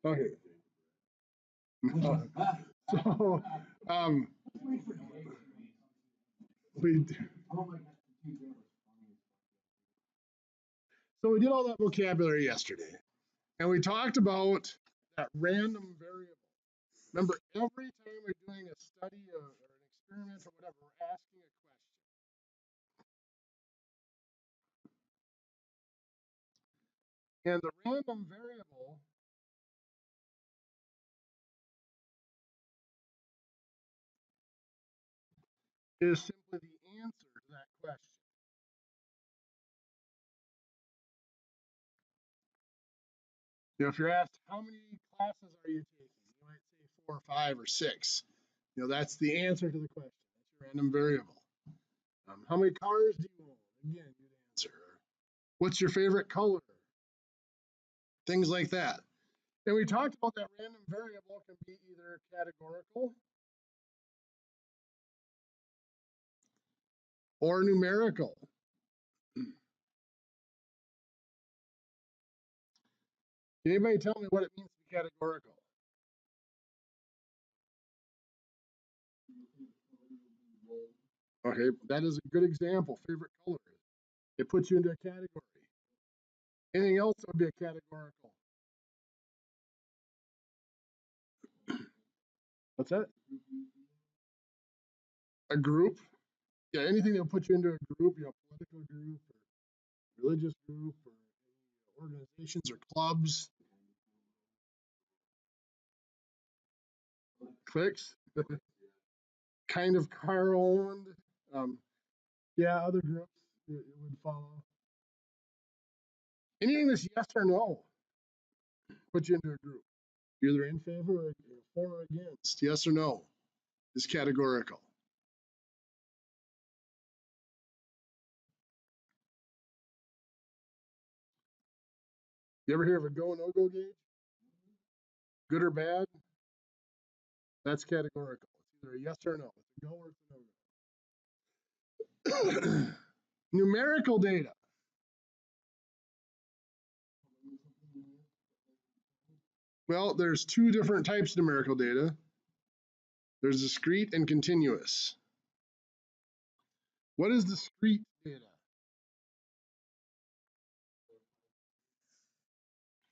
Okay. So, we we did all that vocabulary yesterday, and we talked about that random variable. Remember, every time we're doing a study or an experiment or whatever, we're asking a question. And the random variable is simply the answer to that question. If you're asked how many classes are you taking, you might say 4 or 5 or 6. That's the answer to the question. That's your random variable. How many cars do you own? Again, you'd answer. What's your favorite color? Things like that. And we talked about that random variable can be either categorical or numerical. Can anybody tell me what it means to be categorical? Okay, that is a good example. Favorite color. It puts you into a category. Anything else that would be a categorical? What's that? A group? Yeah, anything that will put you into a group, political group or religious group or organizations or clubs. Cliques? Kind of car owned. Yeah, other groups it would follow. Anything that's yes or no put you into a group. You're either in favor or for or against. Yes or no is categorical. You ever hear of a go no go gauge? Good or bad? That's categorical. It's either a yes or no. It's a go or it's a no go. Numerical data. Well, there's two different types of numerical data. There's discrete and continuous. What is discrete data?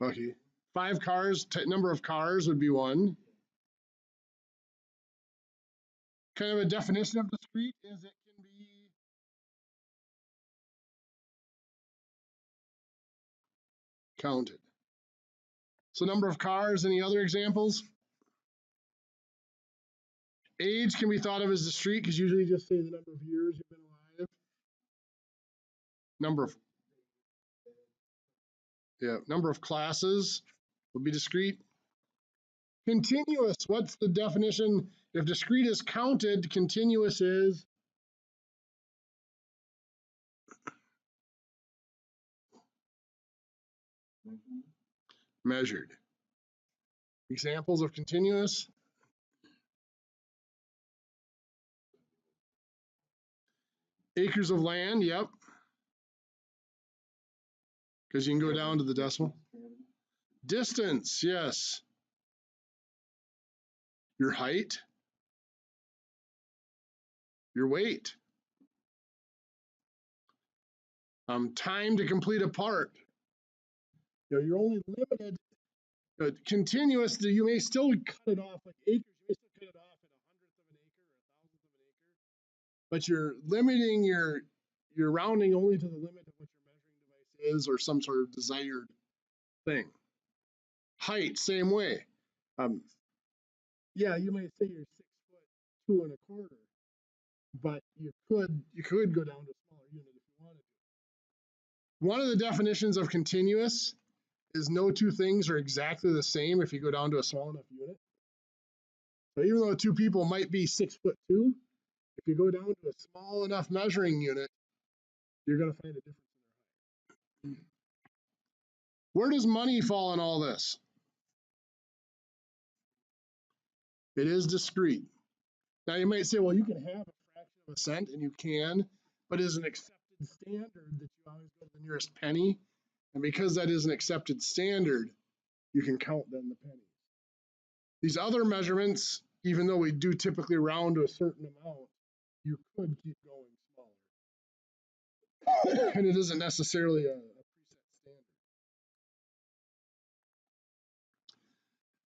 Okay. 5 cars, number of cars would be one. Kind of a definition of discrete is it can be counted. So number of cars, any other examples? Age can be thought of as discrete because usually you just say the number of years you've been alive. Number of classes would be discrete. Continuous, what's the definition? If discrete is counted, continuous is? Measured. Examples of continuous? Acres of land, yep. Because you can go down to the decimal. Distance, yes. Your height. Your weight. Time to complete a part. You're only limited. Continuous, you may still cut it off like acres. You may still cut it off at 1/100th of an acre or 1,000th of an acre. But you're limiting you're rounding only to the limit of what your measuring device is or some sort of desired thing. Height, same way. Yeah, you may say you're 6'2" and a quarter, but you could go down to a smaller unit if you wanted to. One of the definitions of continuous is no two things are exactly the same if you go down to a small enough unit. So even though two people might be 6'2", if you go down to a small enough measuring unit, you're going to find a difference in their height. Where does money fall in all this? It is discrete. Now you might say, well, you can have a fraction of a cent, and you can, but is an accepted standard that you always go to the nearest penny. And because that is an accepted standard, you can count then the pennies. These other measurements, even though we do typically round to a certain amount, you could keep going smaller. And it isn't necessarily a preset standard.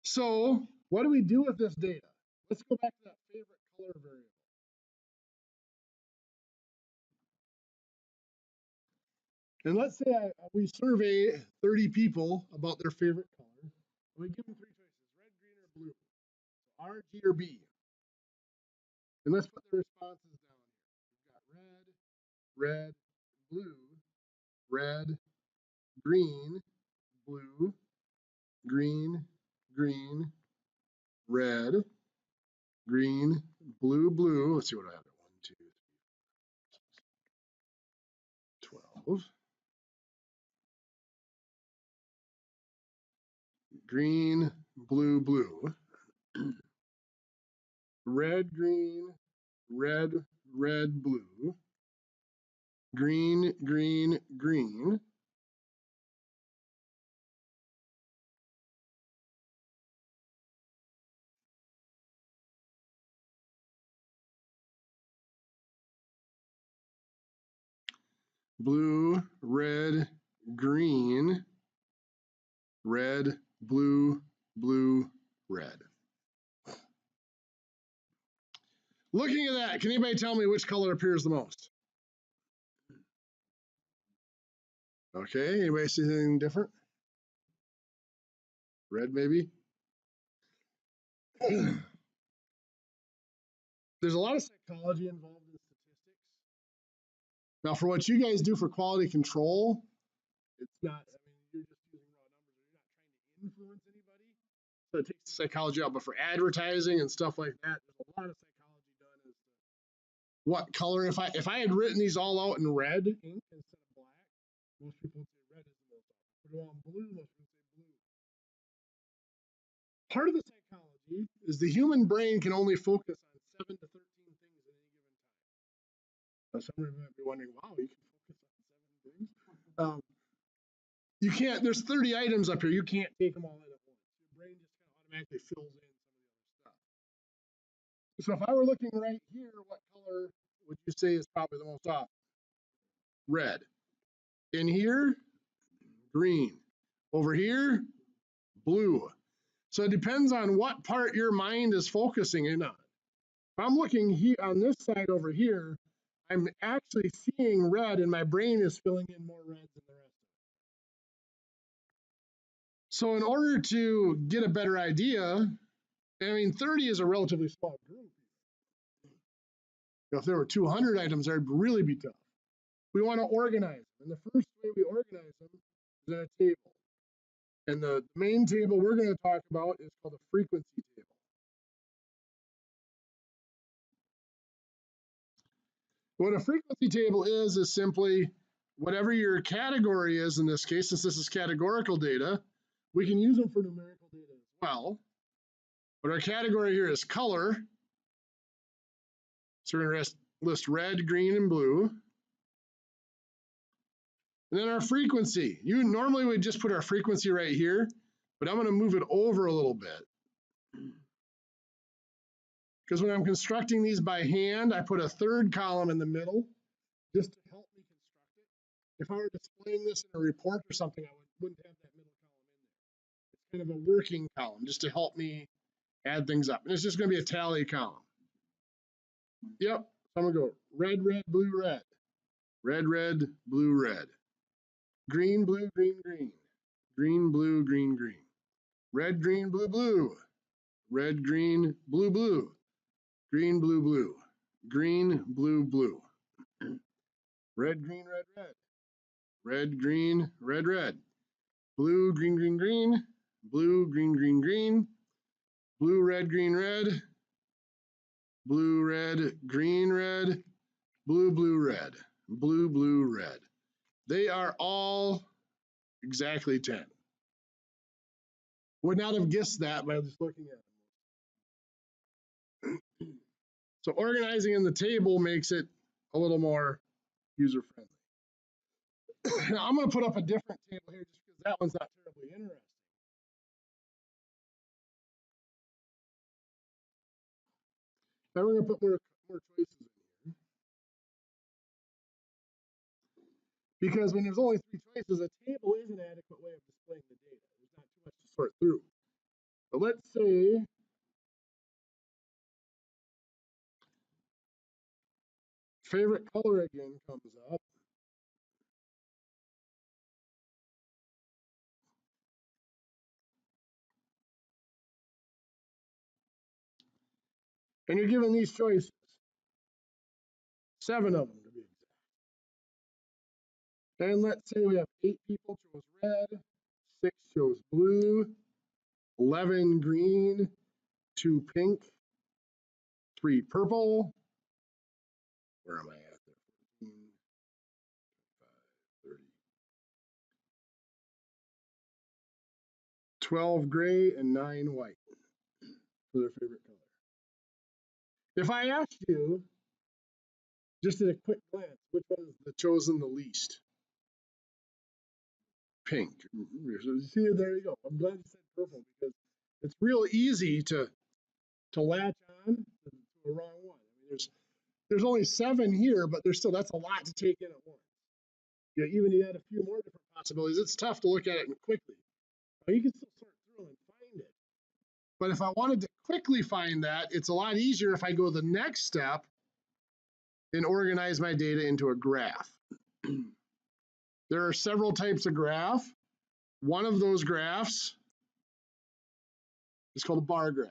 So what do we do with this data? Let's go back to that favorite color variable. And let's say we survey 30 people about their favorite color. And we give them three choices, red, green, or blue. So R, G, or B. And let's put the responses down here. We've got red, red, blue, red, green, blue, green, green, red, green, blue, blue. Let's see what I have. 1, 2, 3, 12. Green, blue, blue. Red, green, red, red, blue. Green, green, green. Blue, red, green, red, blue, blue, red. Looking at that, can anybody tell me which color appears the most? Okay, anybody see anything different? Red, maybe? There's a lot of psychology involved in statistics. Now, for what you guys do for quality control, it's not, I mean, you're just using raw numbers, or you're not trying to influence anybody. So it takes the psychology out. But for advertising and stuff like that, there's a lot of psychology done as to what color. If I had written these all out in red ink instead of black, most people would say red is the most awesome. Put it all in blue, most people say blue. Part of the psychology is the human brain can only focus on 7 to 13 things at any given time. Now, somebody might be wondering, wow, you can focus on 7 things? You can't, there's 30 items up here. You can't take them all in at once. Your brain just kind of automatically fills in some of the other stuff. So if I were looking right here, what color would you say is probably the most often? Red. In here, green. Over here, blue. So it depends on what part your mind is focusing in on. If I'm looking here on this side over here, I'm actually seeing red and my brain is filling in more reds than the rest of it. So in order to get a better idea, I mean, 30 is a relatively small group. If there were 200 items, that'd really be tough. We want to organize them. And the first way we organize them is in a table. And the main table we're going to talk about is called a frequency table. What a frequency table is simply whatever your category is in this case. Since this is categorical data, we can use them for numerical data as well. But our category here is color. So we're going to list red, green, and blue. And then our frequency. You normally would just put our frequency right here, but I'm going to move it over a little bit. Because when I'm constructing these by hand, I put a third column in the middle just to help me construct it. If I were displaying this in a report or something, I wouldn't have that middle column in there. It's kind of a working column just to help me add things up. And it's just going to be a tally column. Yep. So I'm going to go red, red, blue, red. Red, red, blue, red. Green, blue, green, green. Green, blue, green, green. Red, green, blue, blue. Red, green, blue, blue. Green, blue, blue. Green, blue, blue. Red, green, red, red. Red, green, red, red. Blue, green, green, green. Blue, green, green, green. Blue, red, green, red. Blue, red, green, red. Blue, blue, red. Blue, blue, red. They are all exactly 10. Would not have guessed that by just looking at them. So organizing in the table makes it a little more user-friendly. Now I'm going to put up a different table here just because that one's not terribly interesting. Now we're going to put more choices in here. Because when there's only 3 choices, a table is an adequate way of displaying the data. There's not too much to sort through. But let's say favorite color again comes up. And you're given these choices. 7 of them to be exact. And let's say we have 8 people chose red, 6 chose blue, 11 green, 2 pink, 3 purple. Where am I at there? 14, 25, 30. 12 gray and 9 white for their favorite color. If I asked you, just at a quick glance, which one is the chosen the least? Pink. See, there you go. I'm glad you said purple because it's real easy to latch on to the wrong one. I mean, there's only 7 here, but that's a lot to take in at once. Even you had a few more different possibilities. It's tough to look at it quickly. You can still sort through and find it. But if I wanted to quickly find that, it's a lot easier if I go the next step and organize my data into a graph. There are several types of graph. One of those graphs is called a bar graph.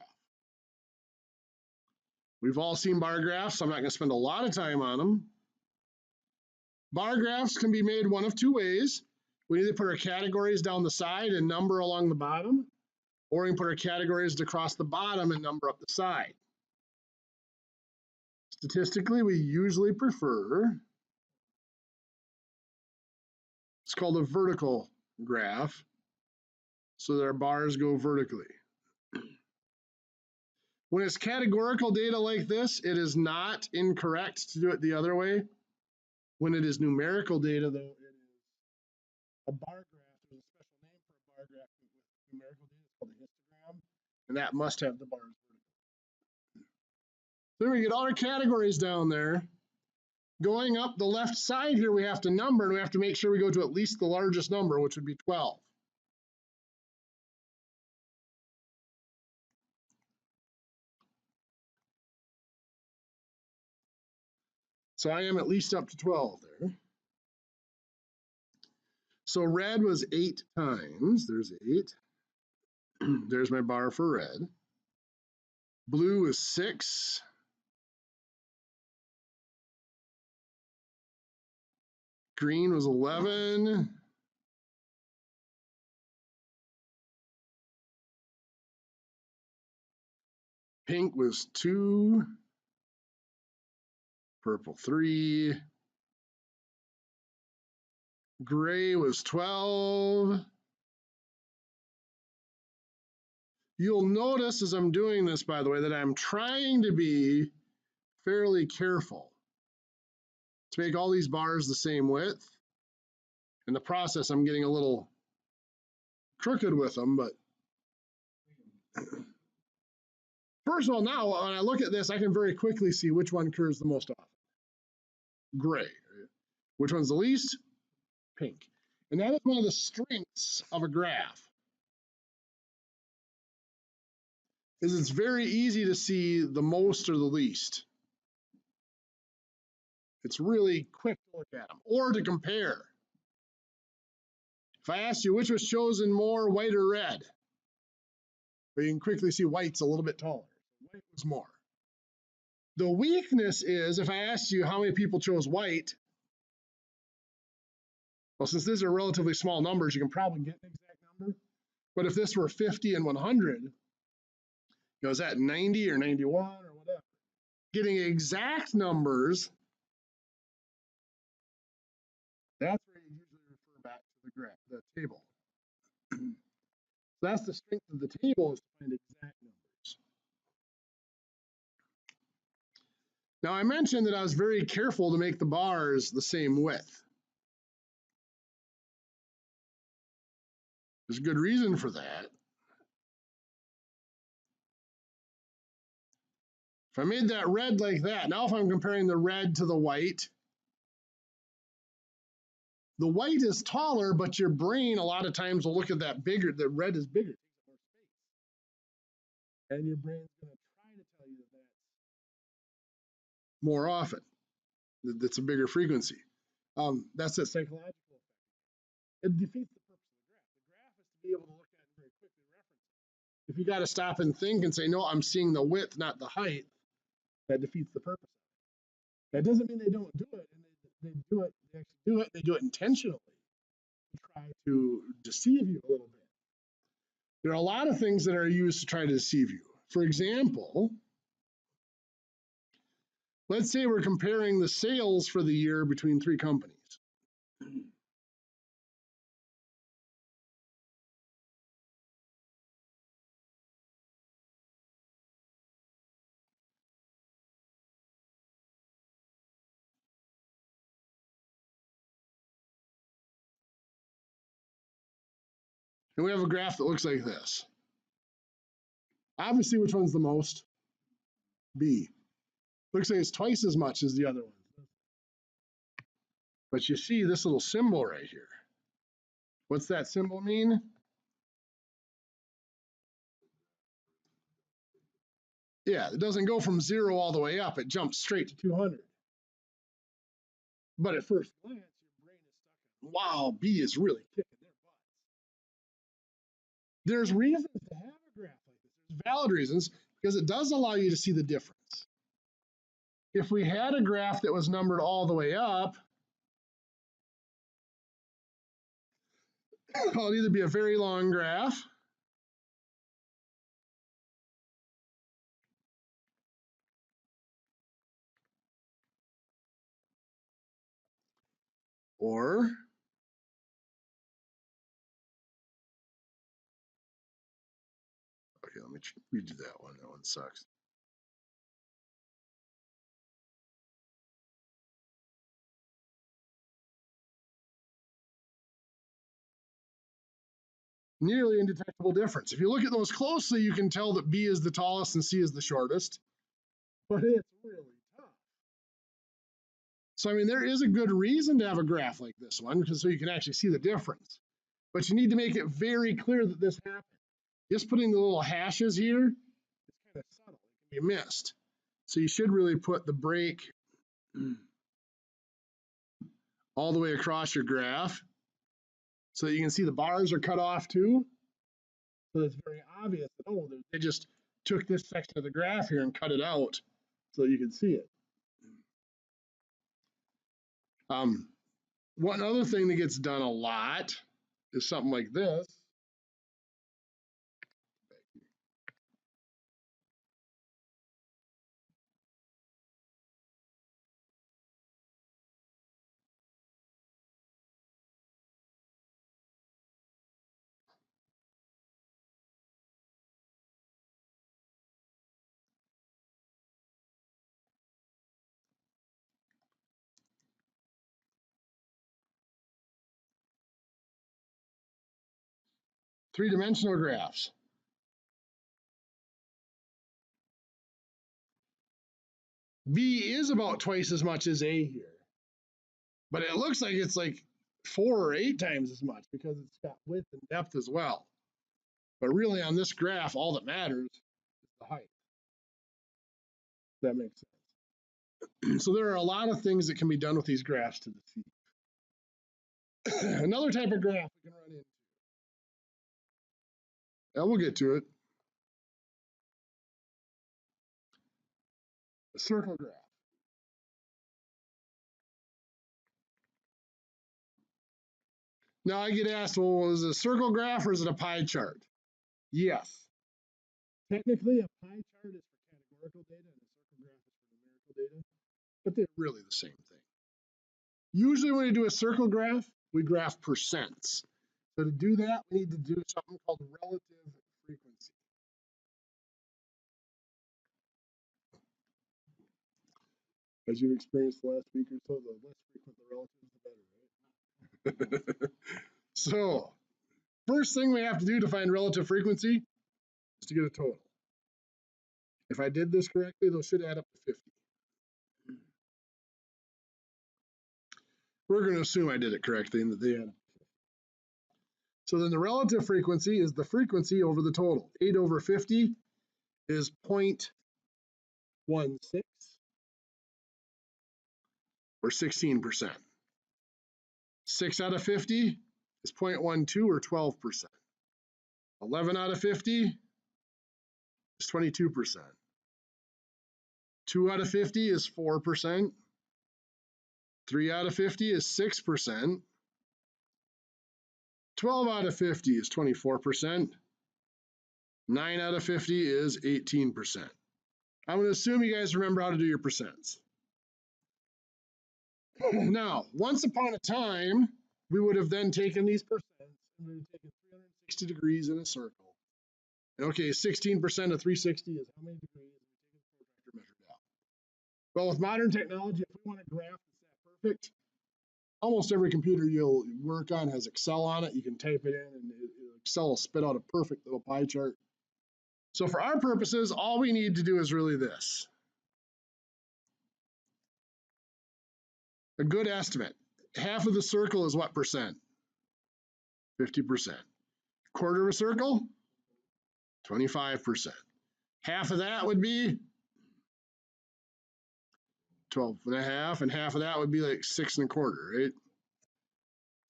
We've all seen bar graphs, so I'm not going to spend a lot of time on them. Bar graphs can be made one of 2 ways. We either put our categories down the side and number along the bottom, or we can put our categories across the bottom and number up the side. Statistically, we usually prefer, it's called a vertical graph, so that our bars go vertically. When it's categorical data like this, it is not incorrect to do it the other way. When it is numerical data, though, it is a bar graph. There's a special name for a bar graph with numerical data. It's called a histogram, and that must have the bars vertical. Then we get all our categories down there. Going up the left side here, we have to number, and we have to make sure we go to at least the largest number, which would be 12. So I am at least up to 12 there. So red was 8 times. There's 8. There's my bar for red. Blue is 6. Green was 11. Pink was 2. Purple 3. Gray was 12. You'll notice as I'm doing this, by the way, that I'm trying to be fairly careful to make all these bars the same width. In the process, I'm getting a little crooked with them, but first of all, now when I look at this, I can very quickly see which one occurs the most often. Gray. Which one's the least? Pink. And that is one of the strengths of a graph. Is it's very easy to see the most or the least. It's really quick to look at them or to compare. If I asked you which was chosen more, white or red, but you can quickly see white's a little bit taller. White was more. The weakness is if I asked you how many people chose white, well, since these are relatively small numbers, you can probably get an exact number. But if this were 50 and 100, is that 90 or 91 or whatever? Getting exact numbers, that's where you usually refer back to the graph, the table. So that's the strength of the table, is to find exact numbers. Now I mentioned that I was very careful to make the bars the same width. There's a good reason for that. If I made that red like that, now if I'm comparing the red to the white is taller, but your brain a lot of times will look at that bigger, the red is bigger, and your brain's going to try to tell you that that's more often, that's a bigger frequency. That's a psychological effect. It defeats the purpose of the graph. The graph is to be able to look at it very quickly, reference it. If you got to stop and think and say, no, I'm seeing the width, not the height, that defeats the purpose of it. That doesn't mean they don't do it, and they do it, they actually do it, they do it intentionally to try to deceive you a little bit. There are a lot of things that are used to try to deceive you. For example, let's say we're comparing the sales for the year between 3 companies. And we have a graph that looks like this. Obviously, which one's the most? B. Looks like it's twice as much as the other one. But you see this little symbol right here. What's that symbol mean? Yeah, it doesn't go from 0 all the way up. It jumps straight to 200. But at first glance, your brain is stuck on, wow, B is really kicking their butts. There's reasons to have a graph like this. There's valid reasons, because it does allow you to see the difference. If we had a graph that was numbered all the way up, it'll either be a very long graph or okay, let me redo that one. That one sucks. Nearly indetectable difference. If you look at those closely, you can tell that B is the tallest and C is the shortest, but it's really tough. So, I mean, there is a good reason to have a graph like this one, because so you can actually see the difference. But you need to make it very clear that this happened. Just putting the little hashes here, it's kind of subtle. It can be missed. So you should really put the break all the way across your graph so that you can see the bars are cut off too. So it's very obvious that, oh, they just took this section of the graph here and cut it out so you can see it. One other thing that gets done a lot is something like this. Three-dimensional graphs. B is about twice as much as A here, but it looks like it's like 4 or 8 times as much because it's got width and depth as well. But really on this graph, all that matters is the height. That makes sense. So there are a lot of things that can be done with these graphs to deceive. Another type of graph we can run into. And we'll get to it. A circle graph. Now I get asked, well, is it a circle graph or is it a pie chart? Yes. Technically, a pie chart is for categorical data and a circle graph is for numerical data, but they're really the same thing. Usually when we do a circle graph, we graph percents. So to do that, we need to do something called relative frequency. As you've experienced the last week or so, the less frequent the relative, the better, right? So, first thing we have to do to find relative frequency is to get a total. If I did this correctly, those should add up to 50. We're going to assume I did it correctly and that they add up. So then the relative frequency is the frequency over the total. 8 over 50 is 0.16, or 16%. 6 out of 50 is 0.12, or 12%. 11 out of 50 is 22%. 2 out of 50 is 4%. 3 out of 50 is 6%. 12 out of 50 is 24%. 9 out of 50 is 18%. I'm going to assume you guys remember how to do your percents. Now, once upon a time, we would have then taken these percents and we would have taken 360 degrees in a circle. And okay, 16% of 360 is how many degrees? We take a protractor, measure it out. Well, with modern technology, if we want a graph that's that perfect, almost every computer you'll work on has Excel on it. You can type it in and Excel will spit out a perfect little pie chart. So for our purposes, all we need to do is really this. A good estimate. Half of the circle is what percent? 50%. Quarter of a circle? 25%. Half of that would be 12 and a half, and half of that would be like 6 1/4, right?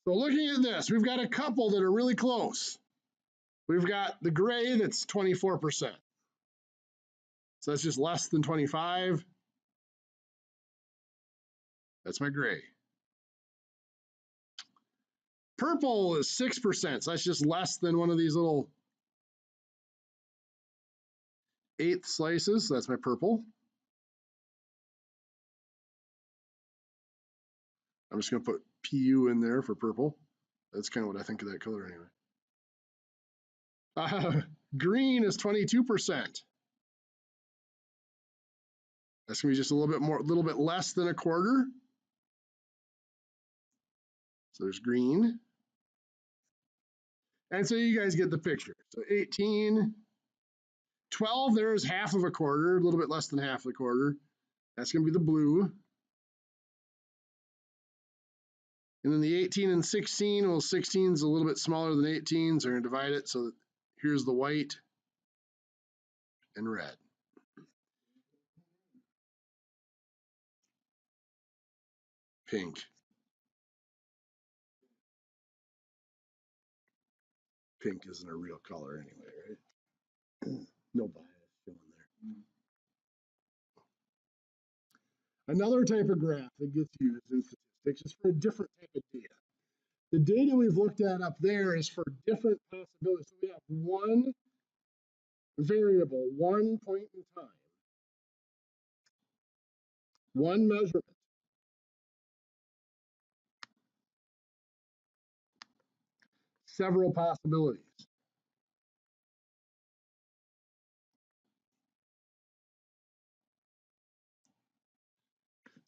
So looking at this, we've got a couple that are really close. We've got the gray that's 24%. So that's just less than 25. That's my gray. Purple is 6%, so that's just less than one of these little eighth slices. So that's my purple. I'm just going to put PU in there for purple. That's kind of what I think of that color anyway. Green is 22%. That's going to be just a little bit less than a quarter. So there's green. And so you guys get the picture. So 18, 12, there's half of a quarter, a little bit less than half of a quarter. That's going to be the blue. And then the 18 and 16, well, 16 is a little bit smaller than 18, so we're going to divide it. So here's the white and red. Pink. Pink isn't a real color anyway, right? No bias showing there. Another type of graph that gets used in statistics is for a different type of data. The data we've looked at up there is for different possibilities. So we have one variable, one point in time, one measurement, several possibilities.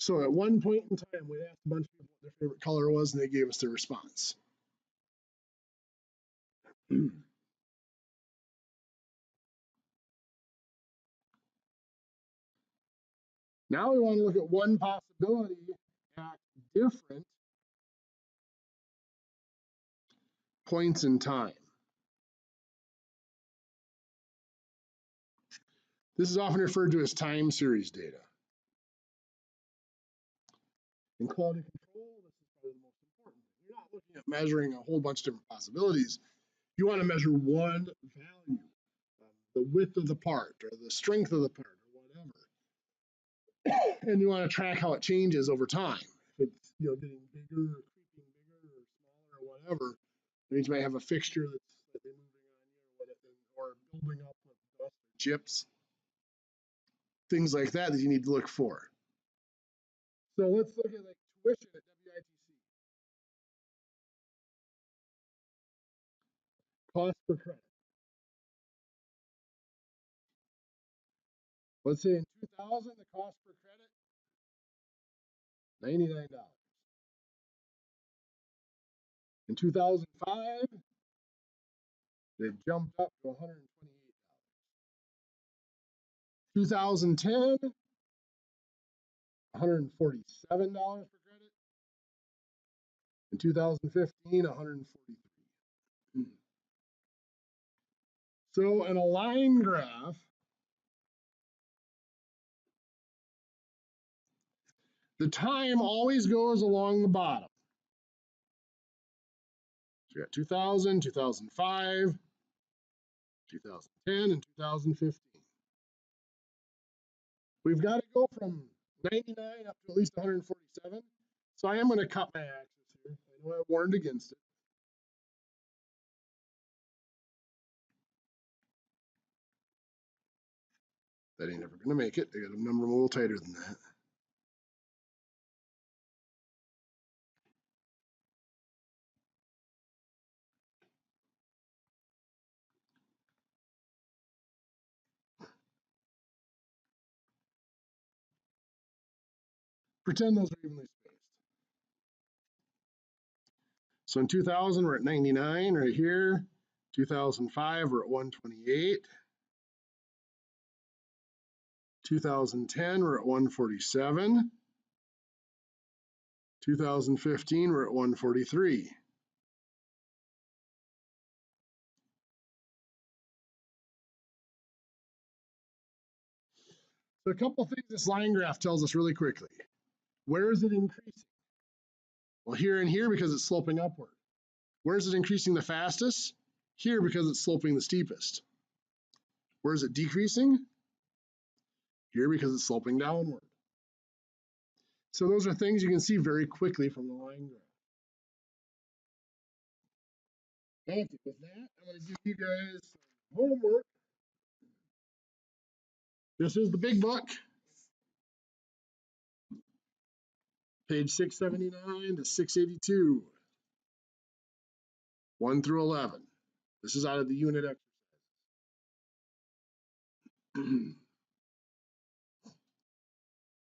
So at one point in time, we asked a bunch of people what their favorite color was, and they gave us their response. Now we want to look at one possibility at different points in time. This is often referred to as time series data. In quality control, this is probably the most important. You're not looking at measuring a whole bunch of different possibilities. You want to measure one value, the width of the part or the strength of the part or whatever. And you want to track how it changes over time. If it's getting bigger or creeping bigger or smaller or whatever, it means you might have a fixture that's slightly moving on you or building up with dust or chips. Things like that that you need to look for. So let's look at like tuition at WITC. Cost per credit. Let's say in 2000, the cost per credit, $99. In 2005, it jumped up to $128. 2010, $147 per credit. In 2015, 143. So in a line graph, the time always goes along the bottom. So we got 2000, 2005, 2010, and 2015. We've got to go from 99 up to at least 147. So I am going to cut my axis here. I know I warned against it. That ain't never going to make it. I got to number them a little tighter than that. Pretend those are evenly spaced. So in 2000, we're at 99 right here. 2005, we're at 128. 2010, we're at 147. 2015, we're at 143. So a couple things this line graph tells us really quickly. Where is it increasing? Well, here and here because it's sloping upward. Where is it increasing the fastest? Here because it's sloping the steepest. Where is it decreasing? Here because it's sloping downward. So those are things you can see very quickly from the line graph. Okay, with that, I'm going to give you guys some homework. This is the big book. Page 679 to 682. 1 through 11. This is out of the unit exercise.